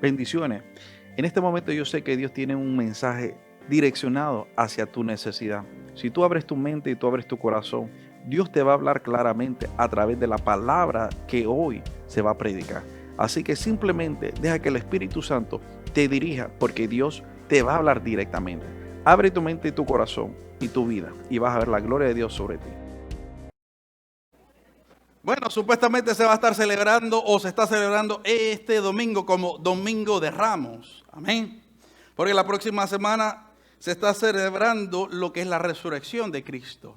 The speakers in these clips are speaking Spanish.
Bendiciones. En este momento yo sé que Dios tiene un mensaje direccionado hacia tu necesidad. Si tú abres tu mente y tú abres tu corazón, Dios te va a hablar claramente a través de la palabra que hoy se va a predicar. Así que simplemente deja que el Espíritu Santo te dirija, porque Dios te va a hablar directamente. Abre tu mente y tu corazón y tu vida y vas a ver la gloria de Dios sobre ti. Bueno, supuestamente se va a estar celebrando o se está celebrando este domingo como Domingo de Ramos. Amén. Porque la próxima semana se está celebrando lo que es la resurrección de Cristo.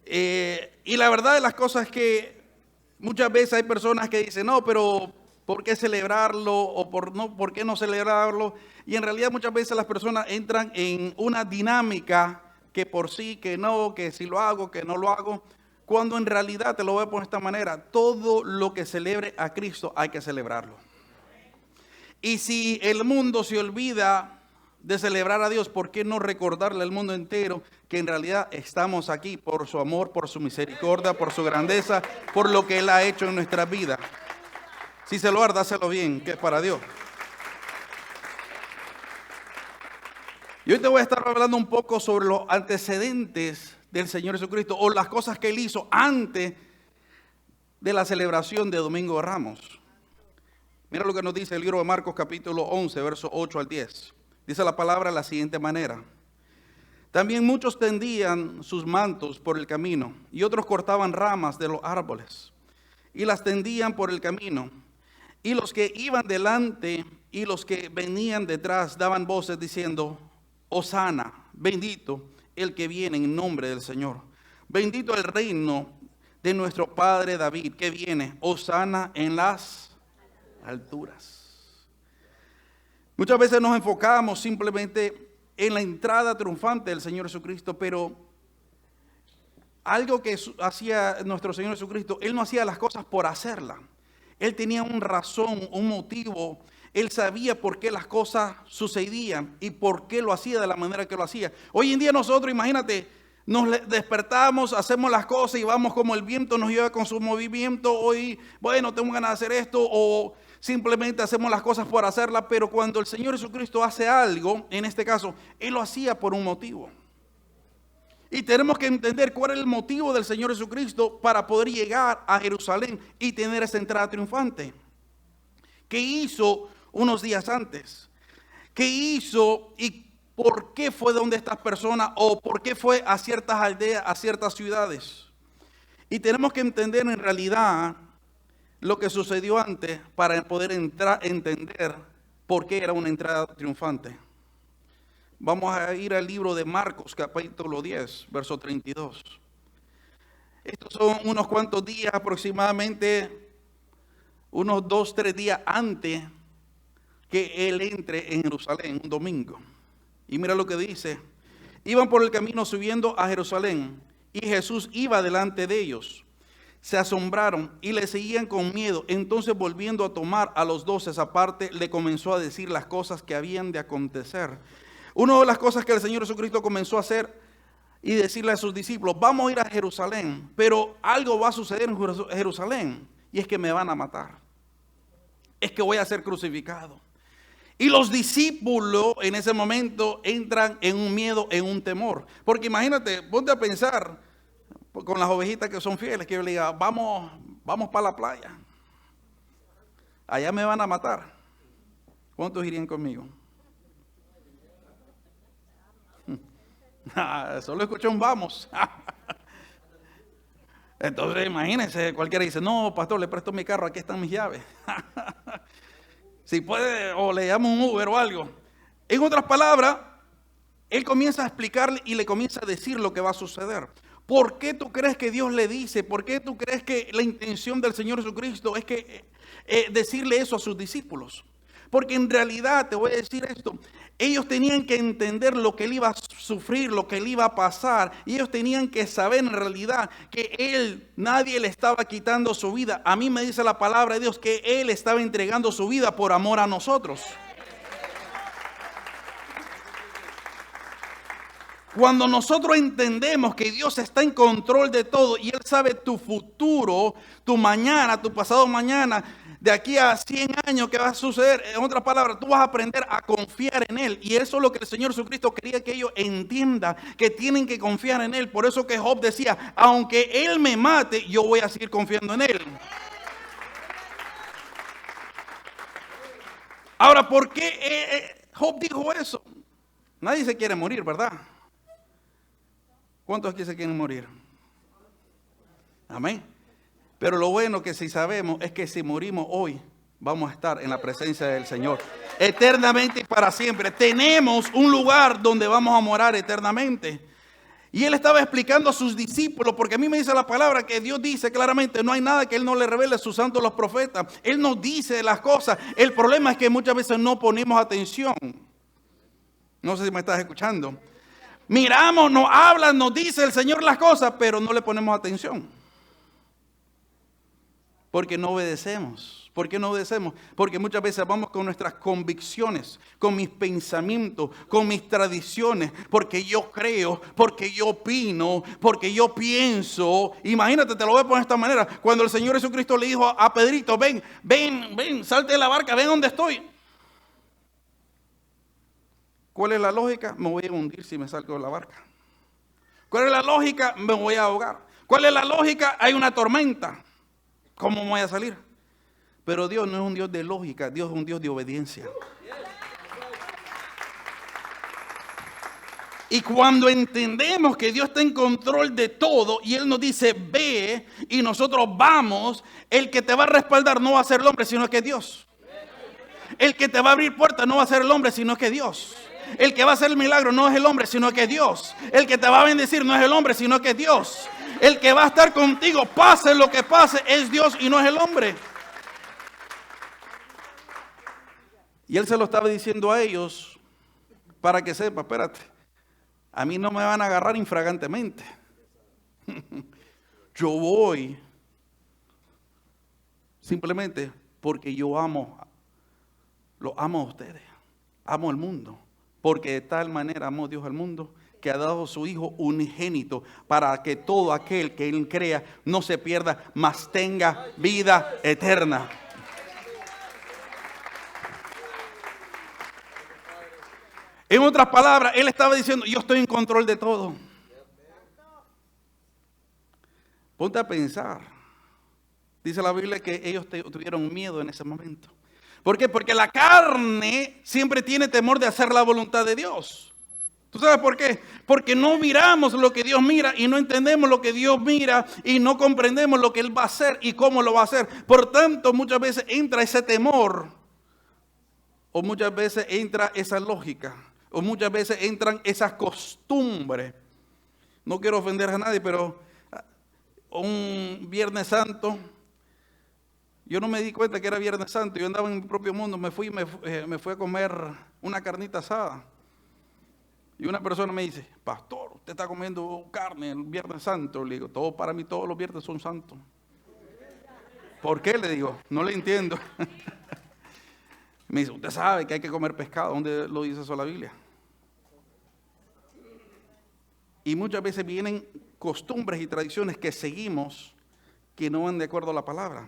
Y la verdad de las cosas es que muchas veces hay personas que dicen, no, pero ¿por qué celebrarlo? O ¿por qué no celebrarlo? Y en realidad muchas veces las personas entran en una dinámica que por sí, que no, que si lo hago, que no lo hago. Cuando en realidad, te lo voy a poner de esta manera, todo lo que celebre a Cristo hay que celebrarlo. Y si el mundo se olvida de celebrar a Dios, ¿por qué no recordarle al mundo entero que en realidad estamos aquí por su amor, por su misericordia, por su grandeza, por lo que Él ha hecho en nuestra vida? Si se lo hará, dáselo bien, que es para Dios. Y hoy te voy a estar hablando un poco sobre los antecedentes del Señor Jesucristo o las cosas que Él hizo antes de la celebración de Domingo de Ramos. Mira lo que nos dice el libro de Marcos capítulo 11, versos 8 al 10. Dice la palabra de la siguiente manera. También muchos tendían sus mantos por el camino y otros cortaban ramas de los árboles y las tendían por el camino. Y los que iban delante y los que venían detrás daban voces diciendo, Hosana, bendito el que viene en nombre del Señor. Bendito el reino de nuestro padre David, que viene, Hosana en las alturas. Muchas veces nos enfocamos simplemente en la entrada triunfante del Señor Jesucristo, pero algo que hacía nuestro Señor Jesucristo, Él no hacía las cosas por hacerlas. Él tenía una razón, un motivo. Él sabía por qué las cosas sucedían y por qué lo hacía de la manera que lo hacía. Hoy en día nosotros, imagínate, nos despertamos, hacemos las cosas y vamos como el viento nos lleva con su movimiento. Hoy, bueno, tengo ganas de hacer esto o simplemente hacemos las cosas por hacerlas. Pero cuando el Señor Jesucristo hace algo, en este caso, Él lo hacía por un motivo. Y tenemos que entender cuál es el motivo del Señor Jesucristo para poder llegar a Jerusalén y tener esa entrada triunfante. ¿Qué hizo unos días antes? ¿Qué hizo y por qué fue donde estas personas o por qué fue a ciertas aldeas, a ciertas ciudades? Y tenemos que entender en realidad lo que sucedió antes para poder entender por qué era una entrada triunfante. Vamos a ir al libro de Marcos, capítulo 10, verso 32. Estos son unos cuantos días, aproximadamente unos 2-3 días antes que Él entre en Jerusalén, un domingo. Y mira lo que dice. Iban por el camino subiendo a Jerusalén y Jesús iba delante de ellos. Se asombraron y le seguían con miedo. Entonces, volviendo a tomar a los 12 aparte, le comenzó a decir las cosas que habían de acontecer. Una de las cosas que el Señor Jesucristo comenzó a hacer y decirle a sus discípulos, vamos a ir a Jerusalén, pero algo va a suceder en Jerusalén y es que me van a matar. Es que voy a ser crucificado. Y los discípulos en ese momento entran en un miedo, en un temor. Porque imagínate, ponte a pensar con las ovejitas que son fieles, que yo le diga, vamos para la playa. Allá me van a matar. ¿Cuántos irían conmigo? Solo escuché un vamos. Entonces imagínense, cualquiera dice, no, pastor, le presto mi carro, aquí están mis llaves. Si puede, o le llamo un Uber o algo. En otras palabras, Él comienza a explicarle y le comienza a decir lo que va a suceder. ¿Por qué tú crees que Dios le dice? ¿Por qué tú crees que la intención del Señor Jesucristo es que decirle eso a sus discípulos? Porque en realidad, te voy a decir esto, ellos tenían que entender lo que Él iba a sufrir, lo que Él iba a pasar. Y ellos tenían que saber en realidad que nadie le estaba quitando su vida. A mí me dice la palabra de Dios que Él estaba entregando su vida por amor a nosotros. Cuando nosotros entendemos que Dios está en control de todo y Él sabe tu futuro, tu mañana, tu pasado mañana, de aquí a 100 años, ¿qué va a suceder? En otras palabras, tú vas a aprender a confiar en Él. Y eso es lo que el Señor Jesucristo quería que ellos entiendan, que tienen que confiar en Él. Por eso que Job decía, aunque Él me mate, yo voy a seguir confiando en Él. Ahora, ¿por qué Job dijo eso? Nadie se quiere morir, ¿verdad? ¿Cuántos aquí se quieren morir? Amén. Pero lo bueno que si sabemos es que si morimos hoy, vamos a estar en la presencia del Señor eternamente y para siempre. Tenemos un lugar donde vamos a morar eternamente. Y Él estaba explicando a sus discípulos, porque a mí me dice la palabra que Dios dice claramente, no hay nada que Él no le revele a sus santos los profetas. Él nos dice las cosas. El problema es que muchas veces no ponemos atención. No sé si me estás escuchando. Miramos, nos hablan, nos dice el Señor las cosas, pero no le ponemos atención. Porque no obedecemos. ¿Por qué no obedecemos? Porque muchas veces vamos con nuestras convicciones, con mis pensamientos, con mis tradiciones, porque yo creo, porque yo opino, porque yo pienso. Imagínate, te lo voy a poner de esta manera. Cuando el Señor Jesucristo le dijo a Pedrito, ven, salte de la barca, ven donde estoy. ¿Cuál es la lógica? Me voy a hundir si me salgo de la barca. ¿Cuál es la lógica? Me voy a ahogar. ¿Cuál es la lógica? Hay una tormenta. ¿Cómo voy a salir? Pero Dios no es un Dios de lógica, Dios es un Dios de obediencia. Y cuando entendemos que Dios está en control de todo y Él nos dice ve y nosotros vamos, el que te va a respaldar no va a ser el hombre sino que Dios. El que te va a abrir puertas no va a ser el hombre sino que Dios. El que va a hacer el milagro no es el hombre sino que Dios. El que te va a bendecir no es el hombre sino que Dios. El que va a estar contigo, pase lo que pase, es Dios y no es el hombre. Y Él se lo estaba diciendo a ellos para que sepa, espérate, a mí no me van a agarrar infragantemente. Yo voy simplemente porque yo lo amo a ustedes, amo al mundo. Porque de tal manera amó Dios al mundo que ha dado a su Hijo unigénito para que todo aquel que Él crea no se pierda, mas tenga vida eterna. En otras palabras, Él estaba diciendo, yo estoy en control de todo. Ponte a pensar. Dice la Biblia que ellos tuvieron miedo en ese momento. ¿Por qué? Porque la carne siempre tiene temor de hacer la voluntad de Dios. ¿Tú sabes por qué? Porque no miramos lo que Dios mira y no entendemos lo que Dios mira y no comprendemos lo que Él va a hacer y cómo lo va a hacer. Por tanto, muchas veces entra ese temor o muchas veces entra esa lógica o muchas veces entran esas costumbres. No quiero ofender a nadie, pero un Viernes Santo, yo no me di cuenta que era Viernes Santo, yo andaba en mi propio mundo, me fui a comer una carnita asada. Y una persona me dice, pastor, usted está comiendo carne el Viernes Santo. Le digo, para mí todos los viernes son santos. ¿Por qué? Le digo, no le entiendo. Me dice, usted sabe que hay que comer pescado. ¿Dónde lo dice eso la Biblia? Y muchas veces vienen costumbres y tradiciones que seguimos que no van de acuerdo a la palabra.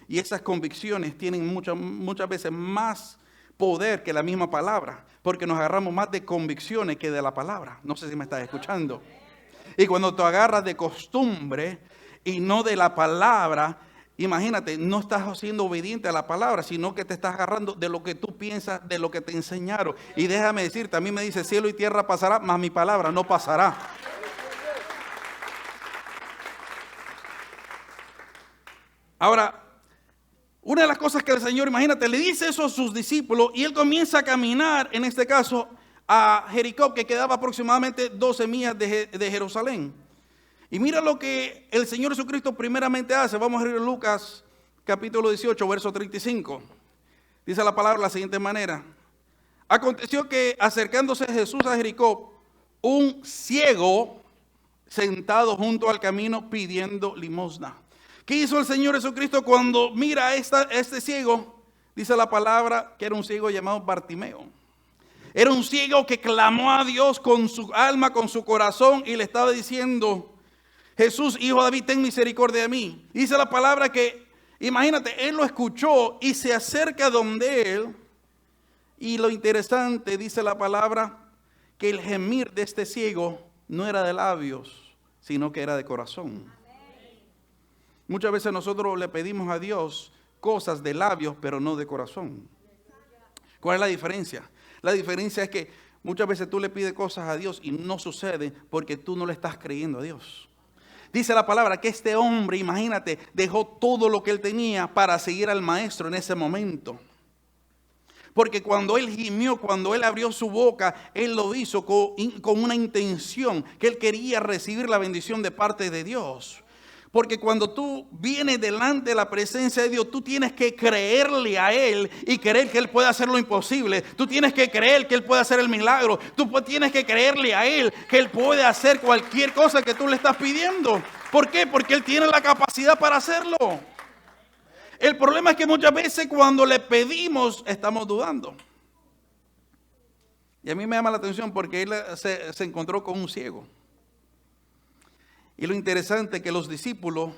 Y esas convicciones tienen muchas veces más poder que la misma palabra, porque nos agarramos más de convicciones que de la palabra. No sé si me estás escuchando. Y cuando te agarras de costumbre y no de la palabra, imagínate, no estás siendo obediente a la palabra, sino que te estás agarrando de lo que tú piensas, de lo que te enseñaron. Y déjame decirte, a mí me dice, cielo y tierra pasará, mas mi palabra no pasará. Ahora, una de las cosas que el Señor, imagínate, le dice eso a sus discípulos y Él comienza a caminar, en este caso, a Jericó, que quedaba aproximadamente 12 millas de Jerusalén. Y mira lo que el Señor Jesucristo primeramente hace. Vamos a leer Lucas capítulo 18, verso 35. Dice la palabra de la siguiente manera. Aconteció que acercándose Jesús a Jericó, un ciego sentado junto al camino pidiendo limosna. ¿Qué hizo el Señor Jesucristo cuando mira a este ciego? Dice la palabra que era un ciego llamado Bartimeo. Era un ciego que clamó a Dios con su alma, con su corazón, y le estaba diciendo: Jesús, hijo de David, ten misericordia de mí. Dice la palabra que, imagínate, él lo escuchó y se acerca donde él. Y lo interesante, dice la palabra, que el gemir de este ciego no era de labios, sino que era de corazón. Muchas veces nosotros le pedimos a Dios cosas de labios, pero no de corazón. ¿Cuál es la diferencia? La diferencia es que muchas veces tú le pides cosas a Dios y no sucede porque tú no le estás creyendo a Dios. Dice la palabra que este hombre, imagínate, dejó todo lo que él tenía para seguir al maestro en ese momento. Porque cuando él gimió, cuando él abrió su boca, él lo hizo con una intención, que él quería recibir la bendición de parte de Dios. Porque cuando tú vienes delante de la presencia de Dios, tú tienes que creerle a Él y creer que Él puede hacer lo imposible. Tú tienes que creer que Él puede hacer el milagro. Tú tienes que creerle a Él que Él puede hacer cualquier cosa que tú le estás pidiendo. ¿Por qué? Porque Él tiene la capacidad para hacerlo. El problema es que muchas veces cuando le pedimos estamos dudando. Y a mí me llama la atención porque él se encontró con un ciego. Y lo interesante es que los discípulos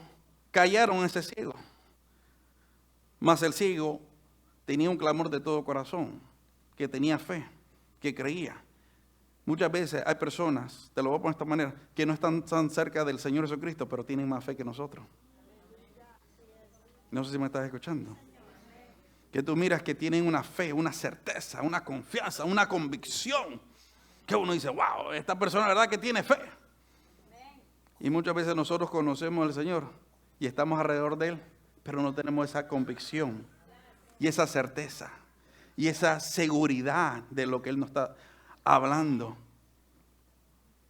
callaron a ese ciego. Mas el ciego tenía un clamor de todo corazón, que tenía fe, que creía. Muchas veces hay personas, te lo voy a poner de esta manera, que no están tan cerca del Señor Jesucristo, pero tienen más fe que nosotros. No sé si me estás escuchando. Que tú miras que tienen una fe, una certeza, una confianza, una convicción. Que uno dice, wow, esta persona la verdad que tiene fe. Y muchas veces nosotros conocemos al Señor y estamos alrededor de Él, pero no tenemos esa convicción y esa certeza y esa seguridad de lo que Él nos está hablando.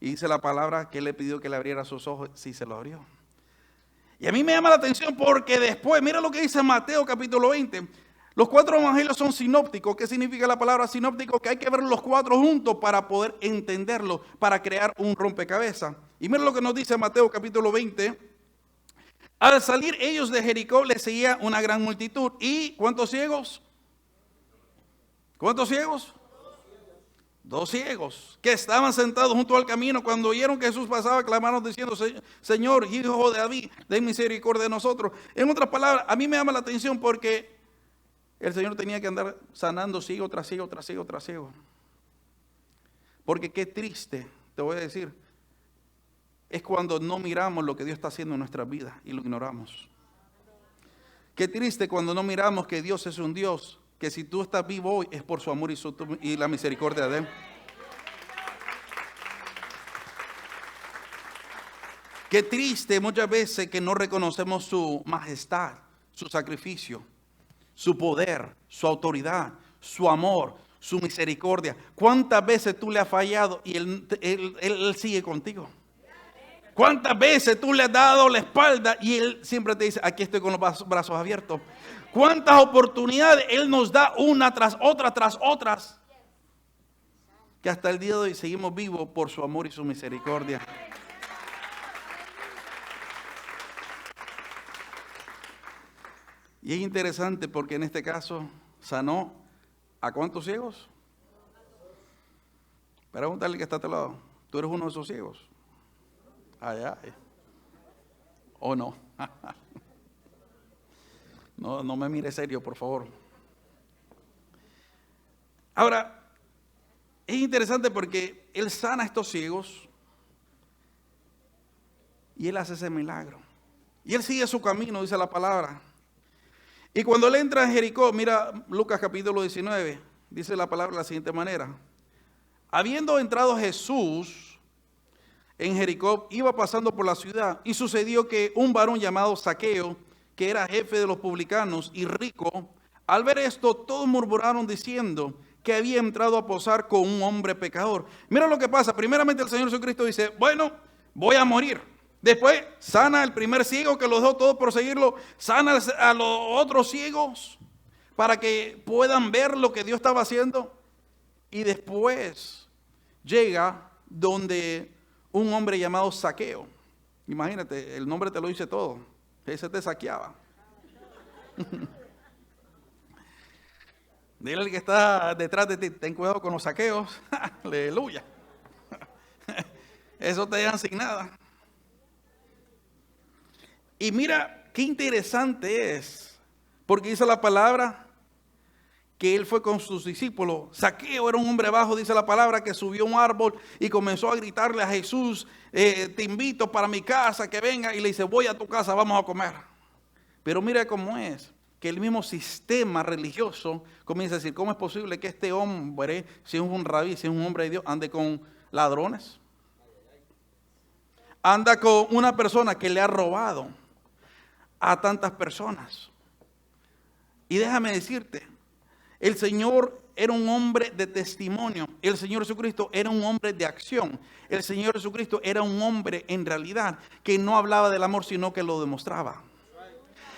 Y dice la palabra que Él le pidió que le abriera sus ojos, sí se lo abrió. Y a mí me llama la atención porque después, mira lo que dice Mateo capítulo 20. Los 4 evangelios son sinópticos. ¿Qué significa la palabra sinóptico? Que hay que ver los 4 juntos para poder entenderlo, para crear un rompecabezas. Y mira lo que nos dice Mateo capítulo 20. Al salir ellos de Jericó les seguía una gran multitud. ¿Y cuántos ciegos? ¿Cuántos ciegos? 2 ciegos que estaban sentados junto al camino. Cuando oyeron que Jesús pasaba, clamaron diciendo: Señor, hijo de David, ten misericordia de nosotros. En otras palabras, a mí me llama la atención porque el Señor tenía que andar sanando ciego tras ciego, tras ciego, tras ciego. Porque qué triste, te voy a decir, es cuando no miramos lo que Dios está haciendo en nuestras vidas y lo ignoramos. Qué triste cuando no miramos que Dios es un Dios que si tú estás vivo hoy es por su amor y la misericordia de Él. Qué triste muchas veces que no reconocemos su majestad, su sacrificio, su poder, su autoridad, su amor, su misericordia. ¿Cuántas veces tú le has fallado y él sigue contigo? ¿Cuántas veces tú le has dado la espalda y Él siempre te dice: aquí estoy con los brazos abiertos? ¿Cuántas oportunidades Él nos da una tras otras? Que hasta el día de hoy seguimos vivos por su amor y su misericordia. Y es interesante porque en este caso sanó ¿a cuántos ciegos? Pregúntale que está a tu lado. ¿Tú eres uno de esos ciegos? Ay, ay. ¿O no? No me mire serio, por favor. Ahora, es interesante porque Él sana a estos ciegos y Él hace ese milagro. Y Él sigue su camino, dice la palabra. Y cuando Él entra en Jericó, mira Lucas capítulo 19, dice la palabra de la siguiente manera. Habiendo entrado Jesús en Jericó, iba pasando por la ciudad y sucedió que un varón llamado Zaqueo, que era jefe de los publicanos y rico, al ver esto todos murmuraron diciendo que había entrado a posar con un hombre pecador. Mira lo que pasa. Primeramente el Señor Jesucristo dice: bueno, voy a morir. Después sana al primer ciego que los dejó todos por seguirlo, sana a los otros ciegos para que puedan ver lo que Dios estaba haciendo. Y después llega donde un hombre llamado Zaqueo. Imagínate, el nombre te lo dice todo. Ese te saqueaba. Dile al que está detrás de ti, ten cuidado con los saqueos. Aleluya. Eso te dejan sin nada. Y mira qué interesante es, porque dice la palabra que él fue con sus discípulos. Zaqueo era un hombre bajo, dice la palabra, que subió a un árbol y comenzó a gritarle a Jesús, te invito para mi casa, que venga. Y le dice, voy a tu casa, vamos a comer. Pero mira cómo es, que el mismo sistema religioso comienza a decir, ¿cómo es posible que este hombre, si es un rabí, si es un hombre de Dios, ande con ladrones? Anda con una persona que le ha robado a tantas personas. Y déjame decirte, el Señor era un hombre de testimonio. El Señor Jesucristo era un hombre de acción. El Señor Jesucristo era un hombre en realidad que no hablaba del amor, sino que lo demostraba.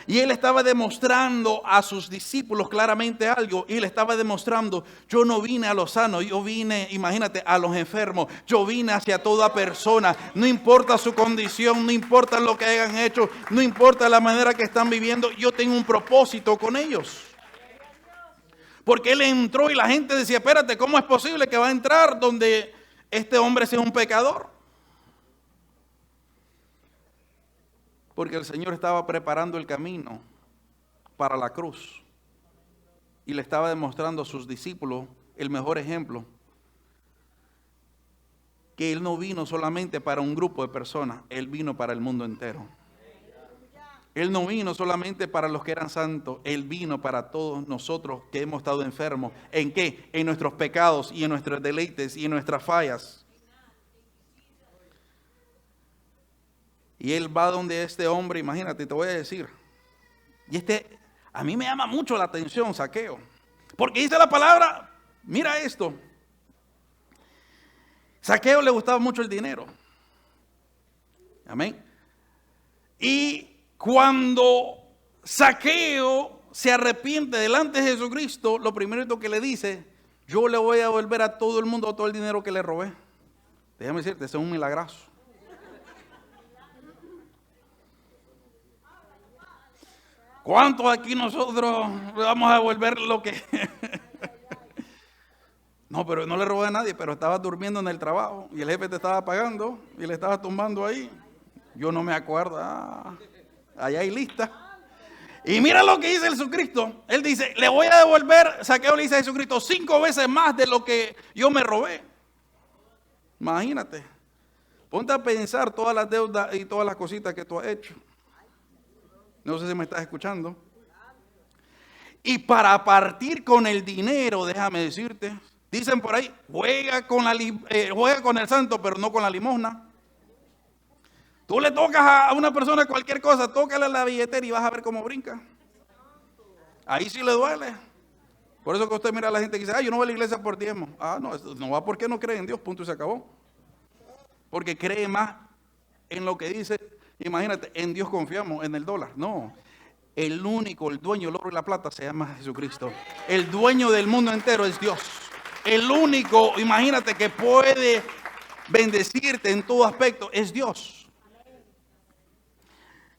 Y él estaba demostrando a sus discípulos claramente algo. Y él estaba demostrando, yo no vine a los sanos, yo vine, imagínate, a los enfermos. Yo vine hacia toda persona. No importa su condición, no importa lo que hayan hecho, no importa la manera que están viviendo. Yo tengo un propósito con ellos. Porque él entró y la gente decía, espérate, ¿cómo es posible que va a entrar donde este hombre sea un pecador? Porque el Señor estaba preparando el camino para la cruz. Y le estaba demostrando a sus discípulos el mejor ejemplo. Que Él no vino solamente para un grupo de personas, Él vino para el mundo entero. Él no vino solamente para los que eran santos, Él vino para todos nosotros que hemos estado enfermos. ¿En qué? En nuestros pecados y en nuestros deleites y en nuestras fallas. Y Él va donde este hombre, imagínate, te voy a decir. Y a mí me llama mucho la atención, Zaqueo. Porque dice la palabra, mira esto. Zaqueo le gustaba mucho el dinero. Amén. Y cuando Zaqueo se arrepiente delante de Jesucristo, lo primero que le dice, yo le voy a devolver a todo el mundo todo el dinero que le robé. Déjame decirte, ese es un milagrazo. ¿Cuántos aquí nosotros le vamos a devolver lo que... No, pero no le robé a nadie, pero estaba durmiendo en el trabajo y el jefe te estaba pagando y le estaba tumbando ahí. Yo no me acuerdo. Allá hay lista. Y mira lo que dice Jesucristo. Él dice, le voy a devolver, Zaqueo le dice a Jesucristo, 5 veces más de lo que yo me robé. Imagínate. Ponte a pensar todas las deudas y todas las cositas que tú has hecho. No sé si me estás escuchando. Y para partir con el dinero, déjame decirte, dicen por ahí, juega con el santo, pero no con la limosna. Tú le tocas a una persona cualquier cosa, tócale la billetera y vas a ver cómo brinca. Ahí sí le duele. Por eso que usted mira a la gente que dice, yo no voy a la iglesia por diezmo. No va porque no cree en Dios, punto y se acabó. Porque cree más en lo que dice. Imagínate, en Dios confiamos, en el dólar. No, el único, el dueño del oro y la plata se llama Jesucristo. El dueño del mundo entero es Dios. El único, imagínate, que puede bendecirte en todo aspecto es Dios.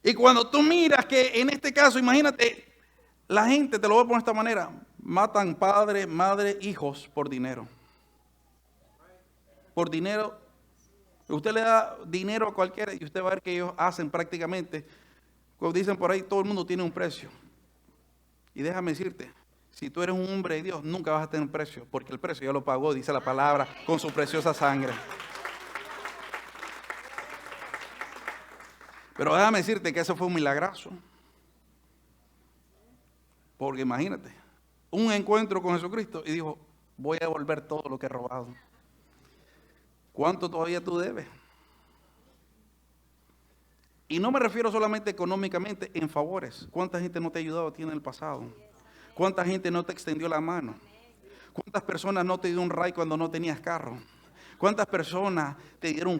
Y cuando tú miras que en este caso, imagínate, la gente, te lo voy a poner de esta manera, matan padre, madre, hijos por dinero. Por dinero. Usted le da dinero a cualquiera y usted va a ver que ellos hacen prácticamente, como dicen por ahí, todo el mundo tiene un precio. Y déjame decirte, si tú eres un hombre de Dios, nunca vas a tener un precio, porque el precio ya lo pagó, dice la palabra, con su preciosa sangre. Pero déjame decirte que eso fue un milagrazo. Porque imagínate, un encuentro con Jesucristo y dijo, voy a devolver todo lo que he robado. ¿Cuánto todavía tú debes? Y no me refiero solamente económicamente, en favores. ¿Cuánta gente no te ha ayudado a ti en el pasado? ¿Cuánta gente no te extendió la mano? ¿Cuántas personas no te dio un ray cuando no tenías carro? ¿Cuántas personas te dieron un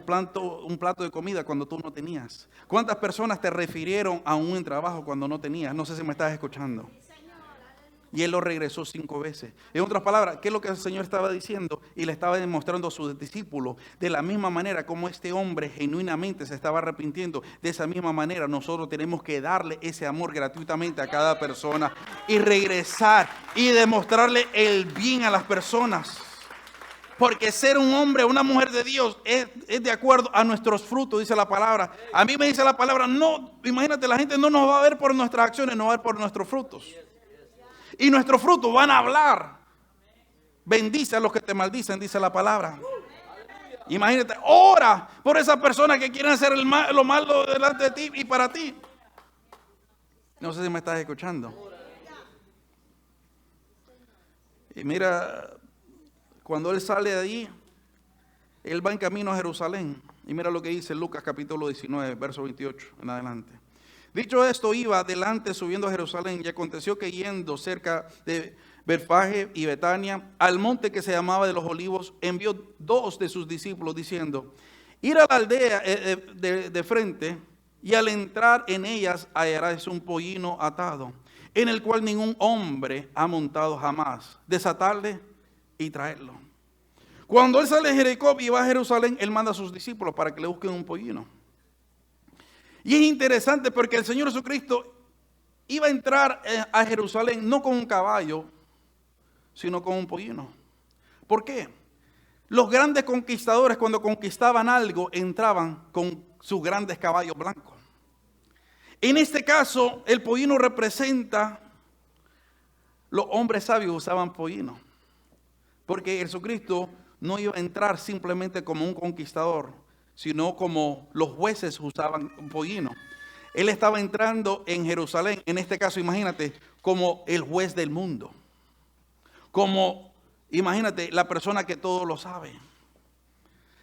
plato de comida cuando tú no tenías? ¿Cuántas personas te refirieron a un trabajo cuando no tenías? No sé si me estás escuchando. y él lo regresó 5 veces. En otras palabras, ¿qué es lo que el Señor estaba diciendo? Y le estaba demostrando a sus discípulos, de la misma manera como este hombre genuinamente se estaba arrepintiendo, de esa misma manera nosotros tenemos que darle ese amor gratuitamente a cada persona y regresar y demostrarle el bien a las personas. Porque ser un hombre o una mujer de Dios es de acuerdo a nuestros frutos, dice la palabra. A mí me dice la palabra, no, imagínate, la gente no nos va a ver por nuestras acciones, nos va a ver por nuestros frutos. Y nuestros frutos van a hablar. Bendice a los que te maldicen, dice la palabra. Imagínate, ora por esas personas que quieren hacer lo malo delante de ti y para ti. No sé si me estás escuchando. Y mira, cuando él sale de allí, él va en camino a Jerusalén. Y mira lo que dice Lucas capítulo 19, verso 28 en adelante. Dicho esto, iba adelante subiendo a Jerusalén, y aconteció que yendo cerca de Betfagé y Betania, al monte que se llamaba de los Olivos, envió 2 de sus discípulos diciendo: ir a la aldea de frente, y al entrar en ellas hallaréis un pollino atado, en el cual ningún hombre ha montado jamás. Desatarle y traerlo. Cuando él sale de Jericó y va a Jerusalén, él manda a sus discípulos para que le busquen un pollino. Y es interesante porque el Señor Jesucristo iba a entrar a Jerusalén no con un caballo, sino con un pollino. ¿Por qué? Los grandes conquistadores, cuando conquistaban algo, entraban con sus grandes caballos blancos. En este caso, el pollino representa, los hombres sabios usaban pollino, porque Jesucristo no iba a entrar simplemente como un conquistador, sino como los jueces usaban un pollino. Él estaba entrando en Jerusalén, en este caso, imagínate, como el juez del mundo. Como, imagínate, la persona que todo lo sabe.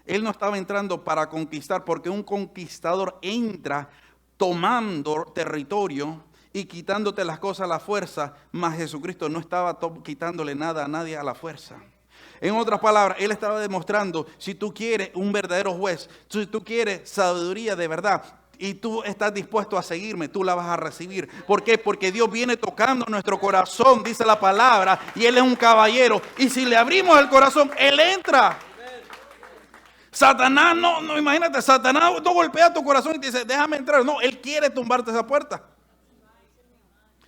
Él no estaba entrando para conquistar, porque un conquistador entra tomando territorio y quitándote las cosas a la fuerza, mas Jesucristo no estaba quitándole nada a nadie a la fuerza. En otras palabras, él estaba demostrando, si tú quieres un verdadero juez, si tú quieres sabiduría de verdad, y tú estás dispuesto a seguirme, tú la vas a recibir. ¿Por qué? Porque Dios viene tocando nuestro corazón, dice la palabra, y Él es un caballero. Y si le abrimos el corazón, Él entra. Satanás, no, imagínate, Satanás no golpea tu corazón y te dice, déjame entrar. No, Él quiere tumbarte esa puerta.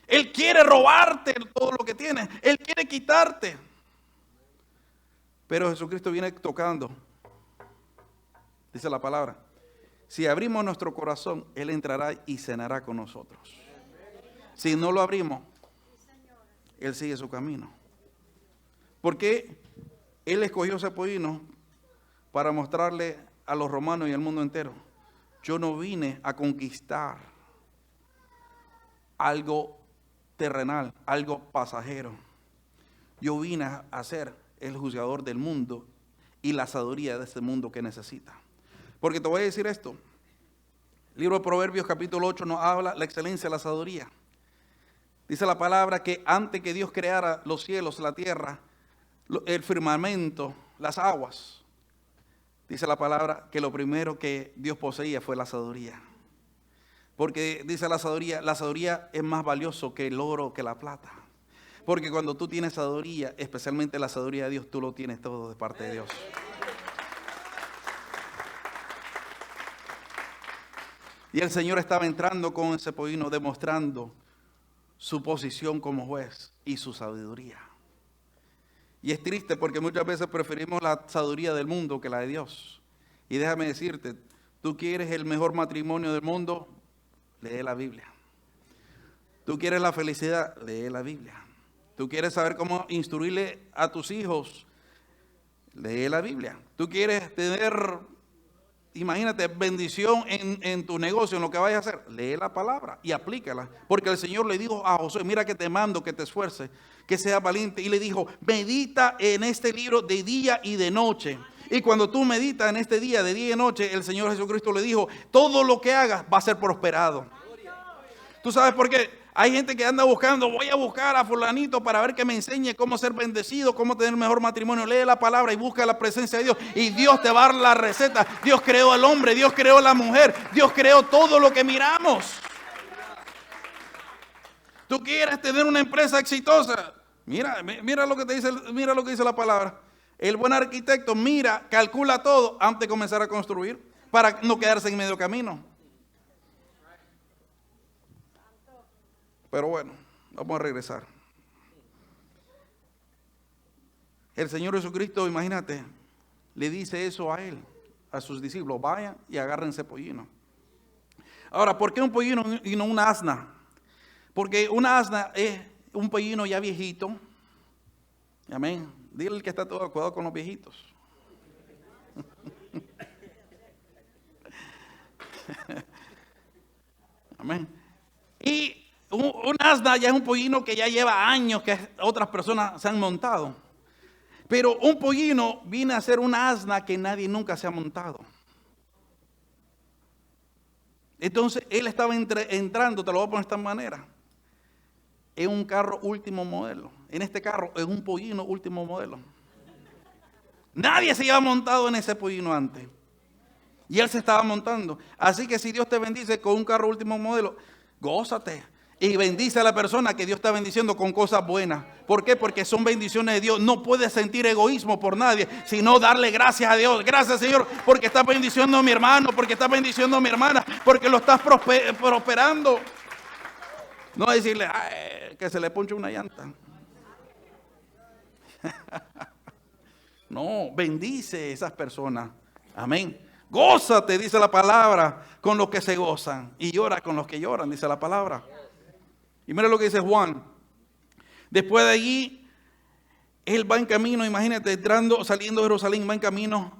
Él quiere robarte todo lo que tienes. Él quiere quitarte. Pero Jesucristo viene tocando. Dice la palabra. Si abrimos nuestro corazón, Él entrará y cenará con nosotros. Si no lo abrimos, Él sigue su camino. Porque Él escogió ese pollino para mostrarle a los romanos y al mundo entero: yo no vine a conquistar algo terrenal, algo pasajero. Yo vine a ser el juzgador del mundo y la sabiduría de este mundo que necesita. Porque te voy a decir esto. El libro de Proverbios capítulo 8 nos habla la excelencia de la sabiduría. Dice la palabra que antes que Dios creara los cielos, la tierra, el firmamento, las aguas, dice la palabra que lo primero que Dios poseía fue la sabiduría. Porque dice la sabiduría es más valioso que el oro, que la plata. Porque cuando tú tienes sabiduría, especialmente la sabiduría de Dios, tú lo tienes todo de parte de Dios. Y el Señor estaba entrando con ese pollino, demostrando su posición como juez y su sabiduría. Y es triste porque muchas veces preferimos la sabiduría del mundo que la de Dios. Y déjame decirte, tú quieres el mejor matrimonio del mundo, lee la Biblia. Tú quieres la felicidad, lee la Biblia. Tú quieres saber cómo instruirle a tus hijos, lee la Biblia. Tú quieres tener, imagínate, bendición en tu negocio, en lo que vayas a hacer, lee la palabra y aplícala. Porque el Señor le dijo a Josué: mira que te mando que te esfuerces, que seas valiente. Y le dijo: medita en este libro de día y de noche. Y cuando tú meditas en este día, de día y de noche, el Señor Jesucristo le dijo: todo lo que hagas va a ser prosperado. ¿Tú sabes por qué? Hay gente que anda buscando, voy a buscar a fulanito para ver que me enseñe cómo ser bendecido, cómo tener mejor matrimonio. Lee la palabra y busca la presencia de Dios. Y Dios te va a dar la receta. Dios creó al hombre, Dios creó a la mujer, Dios creó todo lo que miramos. Tú quieres tener una empresa exitosa. Mira lo que te dice, mira lo que dice la palabra. El buen arquitecto calcula todo antes de comenzar a construir para no quedarse en medio camino. Pero bueno, vamos a regresar. El Señor Jesucristo, imagínate, le dice eso a él, a sus discípulos: vayan y agárrense pollino. Ahora, ¿por qué un pollino y no una asna? Porque una asna es un pollino ya viejito. Amén. Dile que está todo de acuerdo con los viejitos. Amén. Y un asna ya es un pollino que ya lleva años que otras personas se han montado. Pero un pollino viene a ser una asna que nadie nunca se ha montado. Entonces él estaba entrando, te lo voy a poner de esta manera, en un carro último modelo. En este carro, en un pollino último modelo. Nadie se había montado en ese pollino antes. Y él se estaba montando. Así que si Dios te bendice con un carro último modelo, gózate. Y bendice a la persona que Dios está bendiciendo con cosas buenas. ¿Por qué? Porque son bendiciones de Dios. No puedes sentir egoísmo por nadie, sino darle gracias a Dios. Gracias, Señor, porque estás bendiciendo a mi hermano, porque estás bendiciendo a mi hermana, porque lo estás prosperando. No decirle que se le ponche una llanta. No, bendice a esas personas. Amén. Gózate, dice la palabra, con los que se gozan. Y llora con los que lloran, dice la palabra. Y mira lo que dice Juan. Después de allí, él va en camino, imagínate, saliendo de Jerusalén, va en camino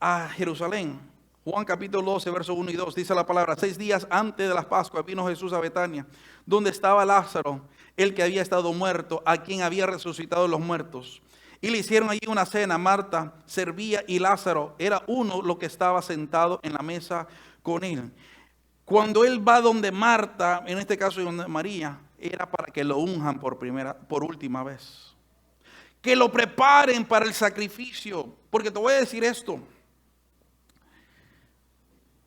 a Jerusalén. Juan capítulo 12, versos 1 y 2, dice la palabra: 6 días antes de las Pascuas vino Jesús a Betania, donde estaba Lázaro, el que había estado muerto, a quien había resucitado los muertos. Y le hicieron allí una cena. Marta servía y Lázaro era uno lo que estaba sentado en la mesa con él. Cuando él va donde Marta, en este caso donde María, era para que lo unjan por última vez. Que lo preparen para el sacrificio. Porque te voy a decir esto.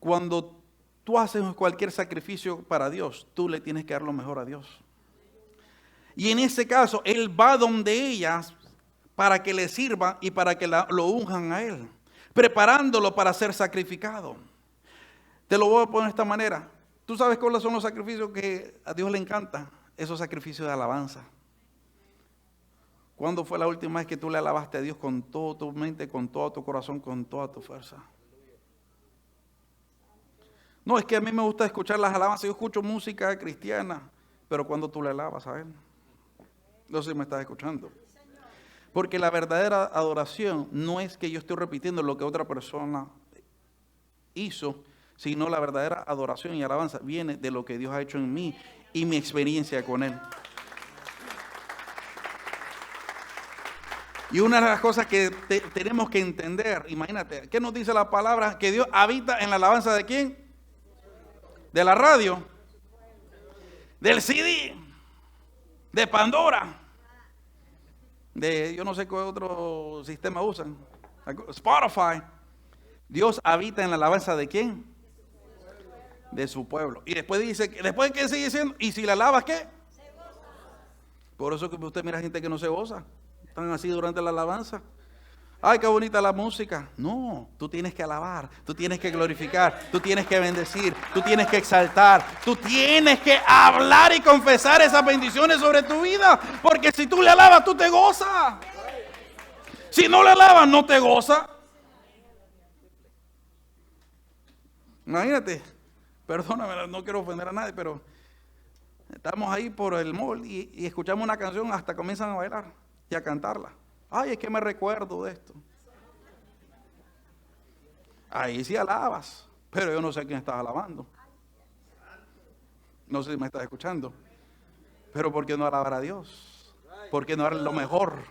Cuando tú haces cualquier sacrificio para Dios, tú le tienes que dar lo mejor a Dios. Y en ese caso, él va donde ellas para que le sirvan y para que lo unjan a él, preparándolo para ser sacrificado. Te lo voy a poner de esta manera. ¿Tú sabes cuáles son los sacrificios que a Dios le encantan? Esos sacrificios de alabanza. ¿Cuándo fue la última vez que tú le alabaste a Dios con toda tu mente, con todo tu corazón, con toda tu fuerza? No, es que a mí me gusta escuchar las alabanzas. Yo escucho música cristiana, pero cuando tú le alabas a Él. No sé si me estás escuchando. Porque la verdadera adoración no es que yo estoy repitiendo lo que otra persona hizo, sino la verdadera adoración y alabanza viene de lo que Dios ha hecho en mí y mi experiencia con Él. Y una de las cosas que tenemos que entender, imagínate, ¿qué nos dice la palabra? Que Dios habita en la alabanza ¿de quién? De la radio, del CD, de Pandora, de yo no sé qué otro sistema usan, Spotify. Dios habita en la alabanza ¿de quién? De su pueblo. Y después dice, después que sigue diciendo, y si la alabas, ¿qué? Por eso que usted mira gente que no se goza, están así durante la alabanza. Ay, qué bonita la música. No, tú tienes que alabar, tú tienes que glorificar, tú tienes que bendecir, tú tienes que exaltar, tú tienes que hablar y confesar esas bendiciones sobre tu vida. Porque si tú le alabas, tú te gozas. Si no le alabas, no te gozas. Imagínate, perdóname, no quiero ofender a nadie, pero estamos ahí por el mall y escuchamos una canción, hasta comienzan a bailar y a cantarla. Ay, es que me recuerdo de esto. Ahí sí alabas, pero yo no sé a quién estás alabando. No sé si me estás escuchando. Pero ¿por qué no alabar a Dios? ¿Por qué no darle lo mejor?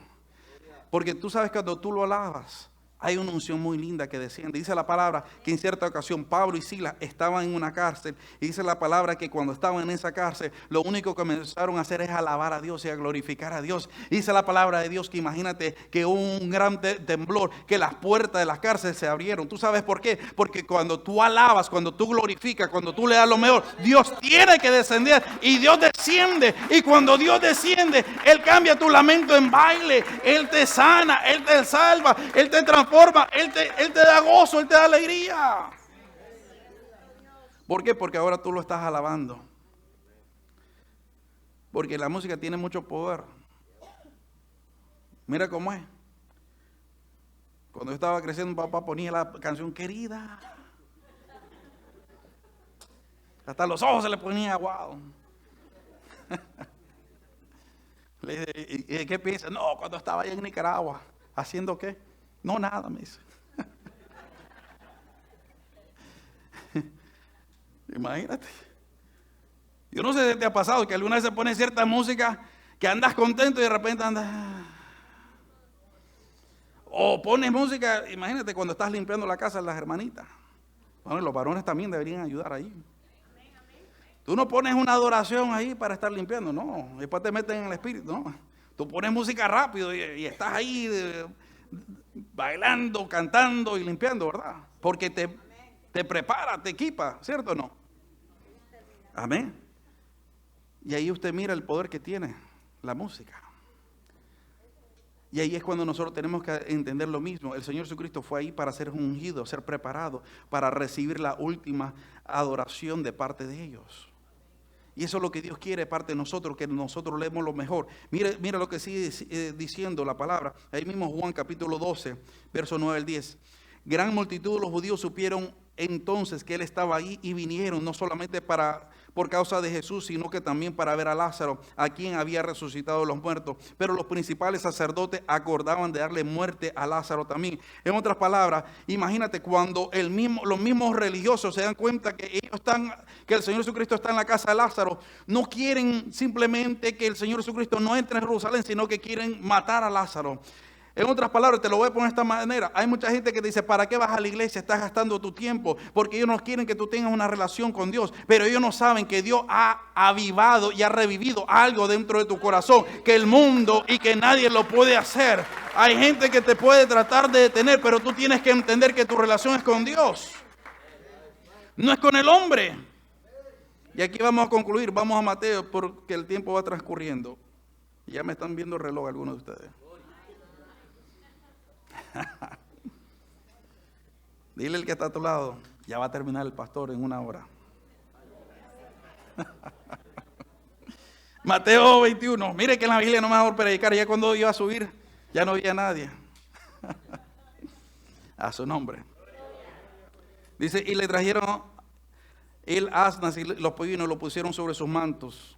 Porque tú sabes que cuando tú lo alabas, Hay una unción muy linda que desciende. Dice la palabra que en cierta ocasión Pablo y Silas estaban en una cárcel. Y dice la palabra que cuando estaban en esa cárcel, lo único que comenzaron a hacer es alabar a Dios y a glorificar a Dios. Y dice la palabra de Dios que imagínate que hubo un gran temblor, que las puertas de la cárcel se abrieron. ¿Tú sabes por qué? Porque cuando tú alabas, cuando tú glorificas, cuando tú le das lo mejor, Dios tiene que descender. Y Dios desciende. Y cuando Dios desciende, Él cambia tu lamento en baile. Él te sana, Él te salva, Él te transforma. Él te da gozo, Él te da alegría. ¿Por qué? Porque ahora tú lo estás alabando. Porque la música tiene mucho poder. Mira cómo es. Cuando yo estaba creciendo, mi papá ponía la canción Querida. Hasta los ojos se le ponía aguado. Le dije, ¿y qué piensa? No, cuando estaba allá en Nicaragua. ¿Haciendo qué? No, nada, me dice. Imagínate. Yo no sé si te ha pasado que alguna vez se pone cierta música que andas contento y de repente andas. O pones música, imagínate cuando estás limpiando la casa de las hermanitas. Bueno, los varones también deberían ayudar ahí. Tú no pones una adoración ahí para estar limpiando, no. Después te meten en el espíritu, no. Tú pones música rápido y estás ahí bailando, cantando y limpiando, ¿verdad? Porque te prepara, te equipa, ¿cierto o no? Amén. Y ahí usted mira el poder que tiene la música. Y ahí es cuando nosotros tenemos que entender lo mismo. El Señor Jesucristo fue ahí para ser ungido, ser preparado, para recibir la última adoración de parte de ellos. Y eso es lo que Dios quiere de parte de nosotros, que nosotros leemos lo mejor. Mira lo que sigue diciendo la palabra. Ahí mismo Juan capítulo 12, verso 9 al 10. Gran multitud de los judíos supieron entonces que Él estaba ahí y vinieron no solamente por causa de Jesús, sino que también para ver a Lázaro, a quien había resucitado de los muertos. Pero los principales sacerdotes acordaban de darle muerte a Lázaro también. En otras palabras, imagínate cuando los mismos religiosos se dan cuenta que que el Señor Jesucristo está en la casa de Lázaro, no quieren simplemente que el Señor Jesucristo no entre en Jerusalén, sino que quieren matar a Lázaro. En otras palabras, te lo voy a poner de esta manera. Hay mucha gente que dice, ¿para qué vas a la iglesia? Estás gastando tu tiempo. Porque ellos no quieren que tú tengas una relación con Dios. Pero ellos no saben que Dios ha avivado y ha revivido algo dentro de tu corazón. Que el mundo y que nadie lo puede hacer. Hay gente que te puede tratar de detener, pero tú tienes que entender que tu relación es con Dios. No es con el hombre. Y aquí vamos a concluir. Vamos a Mateo porque el tiempo va transcurriendo. Ya me están viendo el reloj algunos de ustedes. Dile el que está a tu lado, ya va a terminar el pastor en 1 hora. Mateo 21. Mire que en la Biblia no me va a predicar. Ya cuando iba a subir, ya no había nadie. A su nombre. Dice, y le trajeron el asnas y los pollinos, lo pusieron sobre sus mantos.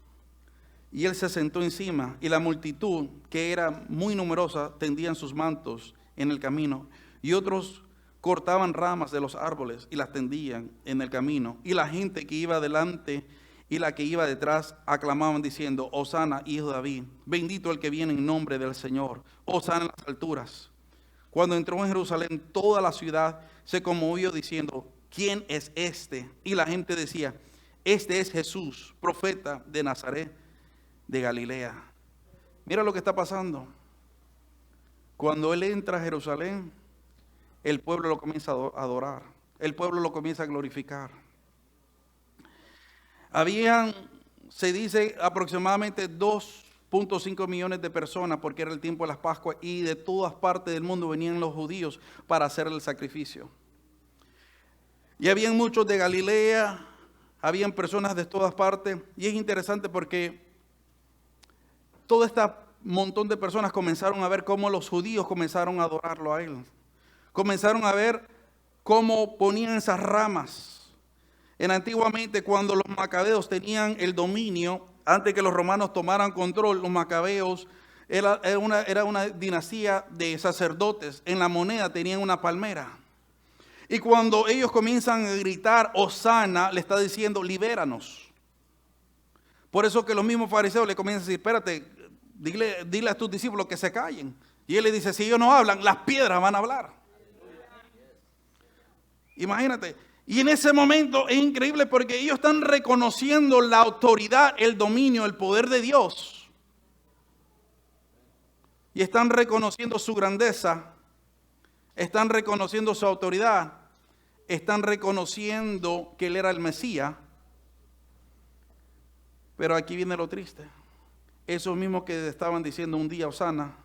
Y él se sentó encima, y la multitud, que era muy numerosa, tendían sus mantos en el camino, y otros cortaban ramas de los árboles y las tendían en el camino. Y la gente que iba delante y la que iba detrás aclamaban diciendo, Hosana, hijo de David, bendito el que viene en nombre del Señor, Hosana en las alturas. Cuando entró en Jerusalén, toda la ciudad se conmovió diciendo, ¿quién es este? Y la gente decía, este es Jesús, profeta de Nazaret de Galilea. Mira lo que está pasando. Cuando Él entra a Jerusalén, el pueblo lo comienza a adorar. El pueblo lo comienza a glorificar. Habían, se dice, aproximadamente 2.5 millones de personas, porque era el tiempo de las Pascuas, y de todas partes del mundo venían los judíos para hacer el sacrificio. Y habían muchos de Galilea, habían personas de todas partes, y es interesante porque todo este montón de personas comenzaron a ver cómo los judíos comenzaron a adorarlo a Él. Comenzaron a ver cómo ponían esas ramas. Antiguamente, cuando los macabeos tenían el dominio, antes que los romanos tomaran control, los macabeos era una dinastía de sacerdotes. En la moneda tenían una palmera. Y cuando ellos comienzan a gritar, Hosana, le está diciendo, libéranos. Por eso que los mismos fariseos le comienzan a decir, espérate, dile a tus discípulos que se callen. Y él le dice, si ellos no hablan, las piedras van a hablar. Imagínate. Y en ese momento es increíble porque ellos están reconociendo la autoridad, el dominio, el poder de Dios. Y están reconociendo su grandeza. Están reconociendo su autoridad. Están reconociendo que Él era el Mesías. Pero aquí viene lo triste. Esos mismos que estaban diciendo un día Hosana,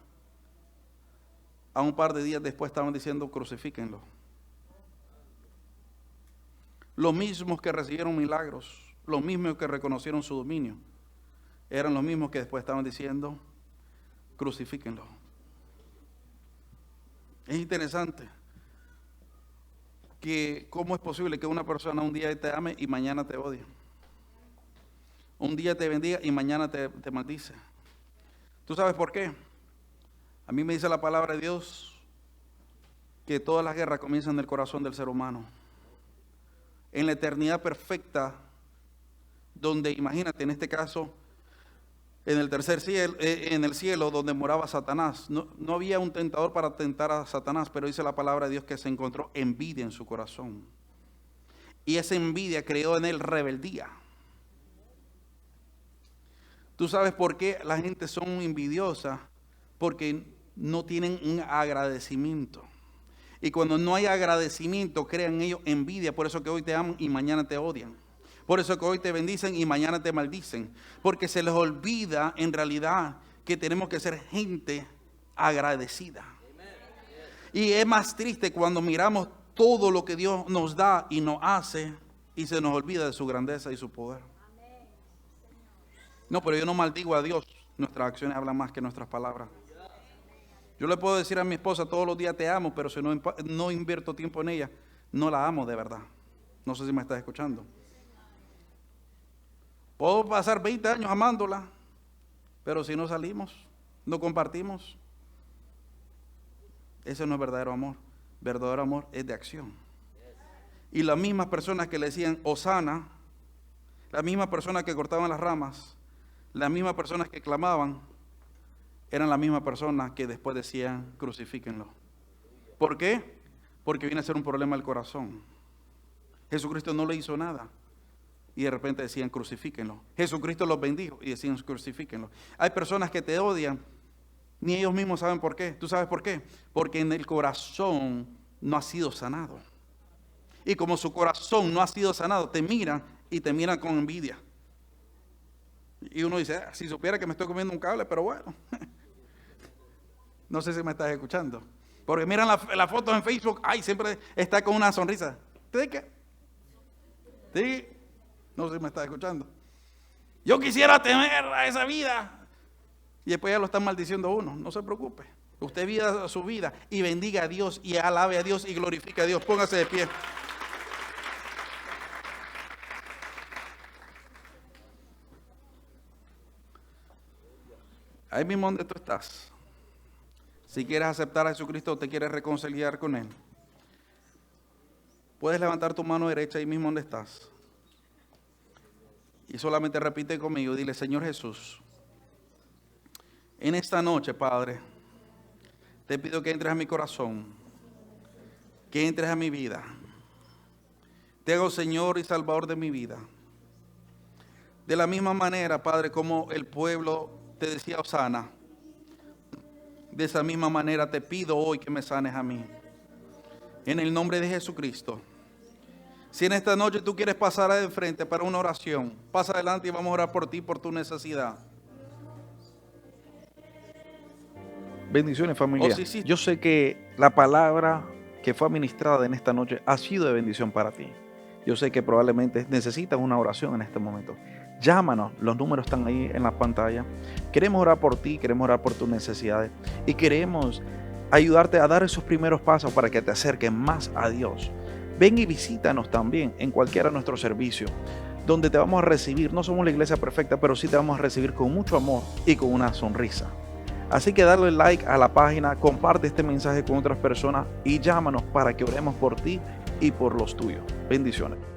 a un par de días después estaban diciendo crucifíquenlo. Los mismos que recibieron milagros, los mismos que reconocieron su dominio, eran los mismos que después estaban diciendo crucifíquenlo. Es interesante que cómo es posible que una persona un día te ame y mañana te odie. Un día te bendiga y mañana te maldice. ¿Tú sabes por qué? A mí me dice la palabra de Dios que todas las guerras comienzan en el corazón del ser humano. En la eternidad perfecta, donde imagínate en este caso, en el tercer cielo, en el cielo donde moraba Satanás, no había un tentador para tentar a Satanás, pero dice la palabra de Dios que se encontró envidia en su corazón. Y esa envidia creó en él rebeldía. ¿Tú sabes por qué la gente son envidiosas? Porque no tienen un agradecimiento. Y cuando no hay agradecimiento, crean ellos envidia. Por eso que hoy te aman y mañana te odian. Por eso que hoy te bendicen y mañana te maldicen. Porque se les olvida en realidad que tenemos que ser gente agradecida. Y es más triste cuando miramos todo lo que Dios nos da y nos hace y se nos olvida de su grandeza y su poder. No, pero yo no maldigo a Dios. Nuestras acciones hablan más que nuestras palabras. Yo le puedo decir a mi esposa todos los días te amo, pero si no invierto tiempo en ella, no la amo de verdad. No sé si me estás escuchando. Puedo pasar 20 años amándola, pero si no salimos, no compartimos, ese no es verdadero amor. Verdadero amor es de acción. Y las mismas personas que le decían Hosana, las mismas personas que cortaban las ramas, las mismas personas que clamaban, eran las mismas personas que después decían crucifíquenlo. ¿Por qué? Porque viene a ser un problema del corazón. Jesucristo no le hizo nada y de repente decían crucifíquenlo. Jesucristo los bendijo y decían crucifíquenlo. Hay personas que te odian, ni ellos mismos saben por qué. ¿Tú sabes por qué? Porque en el corazón no ha sido sanado. Y como su corazón no ha sido sanado, te miran y te miran con envidia. Y uno dice, si supiera que me estoy comiendo un cable, pero bueno. No sé si me estás escuchando. Porque miran la foto en Facebook, ay, siempre está con una sonrisa. ¿De qué? Sí. No sé si me estás escuchando. Yo quisiera temer a esa vida. Y después ya lo están maldiciendo a uno. No se preocupe. Usted viva su vida y bendiga a Dios y alabe a Dios y glorifique a Dios. Póngase de pie. Ahí mismo donde tú estás. Si quieres aceptar a Jesucristo o te quieres reconciliar con Él, puedes levantar tu mano derecha ahí mismo donde estás. Y solamente repite conmigo, dile, Señor Jesús, en esta noche, Padre, te pido que entres a mi corazón, que entres a mi vida. Te hago Señor y Salvador de mi vida. De la misma manera, Padre, como el pueblo te decía Hosana, de esa misma manera te pido hoy que me sanes a mí. En el nombre de Jesucristo. Si en esta noche tú quieres pasar de frente para una oración, pasa adelante y vamos a orar por ti, por tu necesidad. Bendiciones, familia. Sí. Yo sé que la palabra que fue administrada en esta noche ha sido de bendición para ti. Yo sé que probablemente necesitas una oración en este momento. Llámanos, los números están ahí en la pantalla. Queremos orar por ti, queremos orar por tus necesidades y queremos ayudarte a dar esos primeros pasos para que te acerques más a Dios. Ven y visítanos también en cualquiera de nuestros servicios, donde te vamos a recibir. No somos la iglesia perfecta, pero sí te vamos a recibir con mucho amor y con una sonrisa. Así que dale like a la página, comparte este mensaje con otras personas y llámanos para que oremos por ti y por los tuyos. Bendiciones.